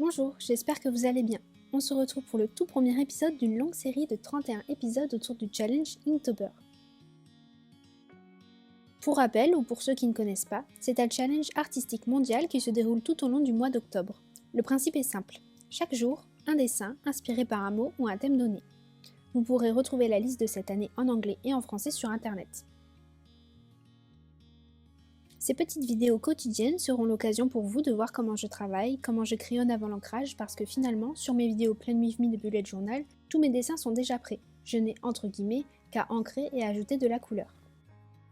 Bonjour, j'espère que vous allez bien. On se retrouve pour le tout premier épisode d'une longue série de 31 épisodes autour du challenge Inktober. Pour rappel, ou pour ceux qui ne connaissent pas, c'est un challenge artistique mondial qui se déroule tout au long du mois d'octobre. Le principe est simple. Chaque jour, un dessin inspiré par un mot ou un thème donné. Vous pourrez retrouver la liste de cette année en anglais et en français sur internet. Ces petites vidéos quotidiennes seront l'occasion pour vous de voir comment je travaille, comment je crayonne avant l'ancrage, parce que finalement, sur mes vidéos pleines with me de bullet journal, tous mes dessins sont déjà prêts. Je n'ai entre guillemets qu'à ancrer et ajouter de la couleur.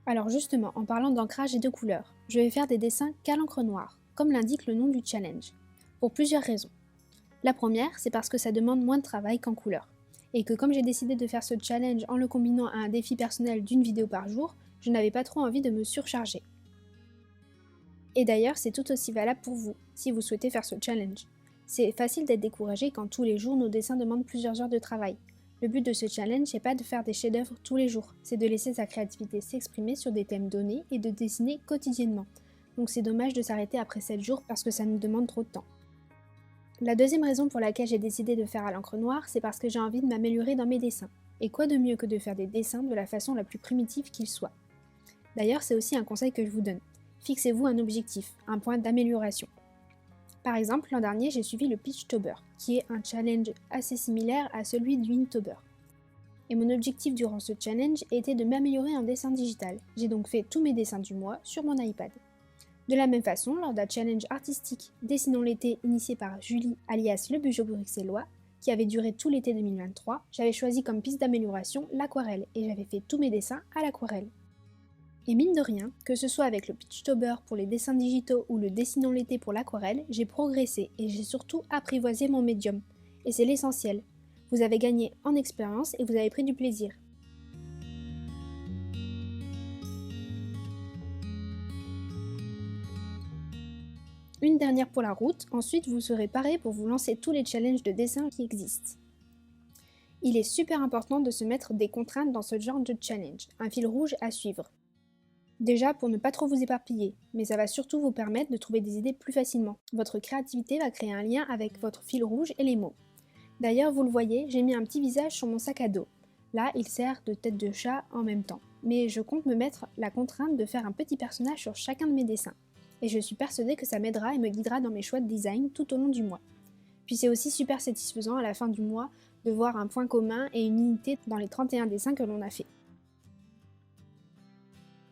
Alors justement, en parlant d'ancrage et de couleur, je vais faire des dessins qu'à l'encre noire, comme l'indique le nom du challenge. Pour plusieurs raisons. La première, c'est parce que ça demande moins de travail qu'en couleur. Et que comme j'ai décidé de faire ce challenge en le combinant à un défi personnel d'une vidéo par jour, je n'avais pas trop envie de me surcharger. Et d'ailleurs, c'est tout aussi valable pour vous, si vous souhaitez faire ce challenge. C'est facile d'être découragé quand tous les jours nos dessins demandent plusieurs heures de travail. Le but de ce challenge n'est pas de faire des chefs-d'œuvre tous les jours, c'est de laisser sa créativité s'exprimer sur des thèmes donnés et de dessiner quotidiennement. Donc c'est dommage de s'arrêter après 7 jours parce que ça nous demande trop de temps. La deuxième raison pour laquelle j'ai décidé de faire à l'encre noire, c'est parce que j'ai envie de m'améliorer dans mes dessins. Et quoi de mieux que de faire des dessins de la façon la plus primitive qu'ils soient. D'ailleurs, c'est aussi un conseil que je vous donne. Fixez-vous un objectif, un point d'amélioration. Par exemple, l'an dernier, j'ai suivi le Pitchtober, qui est un challenge assez similaire à celui du Inktober. Et mon objectif durant ce challenge était de m'améliorer en dessin digital. J'ai donc fait tous mes dessins du mois sur mon iPad. De la même façon, lors d'un challenge artistique Dessinons l'été initié par Julie alias le Bugeot bruxellois, qui avait duré tout l'été 2023, j'avais choisi comme piste d'amélioration l'aquarelle et j'avais fait tous mes dessins à l'aquarelle. Et mine de rien, que ce soit avec le Pitchtober pour les dessins digitaux ou le Dessinons l'été pour l'aquarelle, j'ai progressé et j'ai surtout apprivoisé mon médium. Et c'est l'essentiel. Vous avez gagné en expérience et vous avez pris du plaisir. Une dernière pour la route, ensuite vous serez paré pour vous lancer tous les challenges de dessin qui existent. Il est super important de se mettre des contraintes dans ce genre de challenge, un fil rouge à suivre. Déjà pour ne pas trop vous éparpiller, mais ça va surtout vous permettre de trouver des idées plus facilement. Votre créativité va créer un lien avec votre fil rouge et les mots. D'ailleurs, vous le voyez, j'ai mis un petit visage sur mon sac à dos. Là, il sert de tête de chat en même temps. Mais je compte me mettre la contrainte de faire un petit personnage sur chacun de mes dessins. Et je suis persuadée que ça m'aidera et me guidera dans mes choix de design tout au long du mois. Puis c'est aussi super satisfaisant à la fin du mois de voir un point commun et une unité dans les 31 dessins que l'on a fait.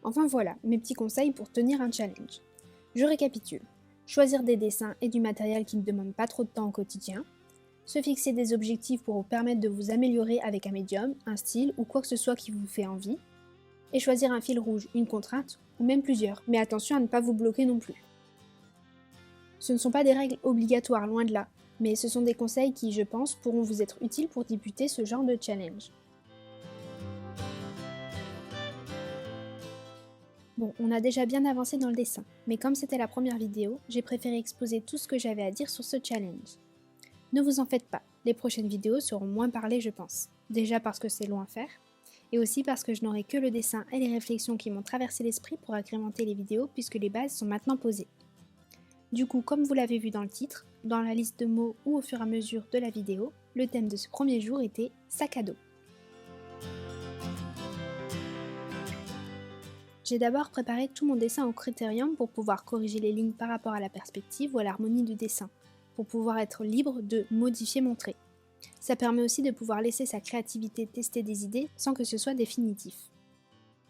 Enfin voilà, mes petits conseils pour tenir un challenge. Je récapitule. Choisir des dessins et du matériel qui ne demandent pas trop de temps au quotidien. Se fixer des objectifs pour vous permettre de vous améliorer avec un médium, un style ou quoi que ce soit qui vous fait envie. Et choisir un fil rouge, une contrainte ou même plusieurs, mais attention à ne pas vous bloquer non plus. Ce ne sont pas des règles obligatoires, loin de là, mais ce sont des conseils qui, je pense, pourront vous être utiles pour débuter ce genre de challenge. Bon, on a déjà bien avancé dans le dessin, mais comme c'était la première vidéo, j'ai préféré exposer tout ce que j'avais à dire sur ce challenge. Ne vous en faites pas, les prochaines vidéos seront moins parlées je pense. Déjà parce que c'est long à faire, et aussi parce que je n'aurai que le dessin et les réflexions qui m'ont traversé l'esprit pour agrémenter les vidéos puisque les bases sont maintenant posées. Du coup, comme vous l'avez vu dans le titre, dans la liste de mots ou au fur et à mesure de la vidéo, le thème de ce premier jour était sac à dos. J'ai d'abord préparé tout mon dessin au Criterium pour pouvoir corriger les lignes par rapport à la perspective ou à l'harmonie du dessin, pour pouvoir être libre de modifier mon trait. Ça permet aussi de pouvoir laisser sa créativité tester des idées sans que ce soit définitif.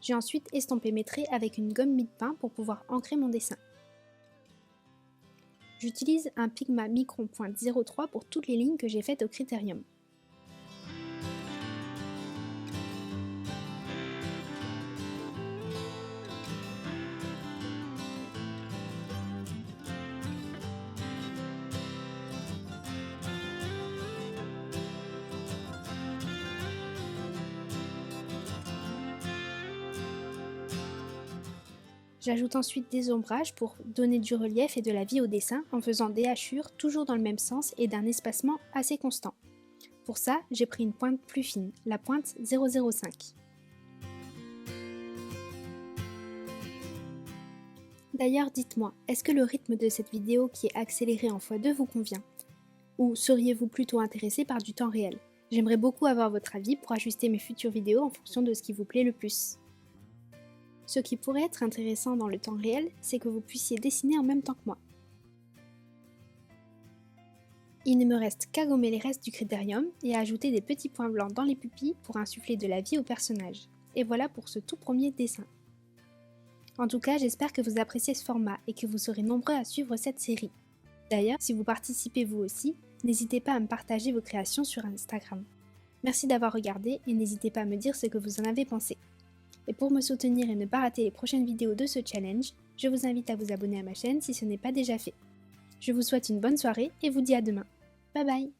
J'ai ensuite estampé mes traits avec une gomme mie-de-pain pour pouvoir ancrer mon dessin. J'utilise un Pigma Micron .03 pour toutes les lignes que j'ai faites au Criterium. J'ajoute ensuite des ombrages pour donner du relief et de la vie au dessin en faisant des hachures toujours dans le même sens et d'un espacement assez constant. Pour ça, j'ai pris une pointe plus fine, la pointe 005. D'ailleurs, dites-moi, est-ce que le rythme de cette vidéo qui est accéléré en x2 vous convient? Ou seriez-vous plutôt intéressé par du temps réel? J'aimerais beaucoup avoir votre avis pour ajuster mes futures vidéos en fonction de ce qui vous plaît le plus. Ce qui pourrait être intéressant dans le temps réel, c'est que vous puissiez dessiner en même temps que moi. Il ne me reste qu'à gommer les restes du critérium et à ajouter des petits points blancs dans les pupilles pour insuffler de la vie au personnage. Et voilà pour ce tout premier dessin. En tout cas, j'espère que vous appréciez ce format et que vous serez nombreux à suivre cette série. D'ailleurs, si vous participez vous aussi, n'hésitez pas à me partager vos créations sur Instagram. Merci d'avoir regardé et n'hésitez pas à me dire ce que vous en avez pensé. Et pour me soutenir et ne pas rater les prochaines vidéos de ce challenge, je vous invite à vous abonner à ma chaîne si ce n'est pas déjà fait. Je vous souhaite une bonne soirée et vous dis à demain. Bye bye!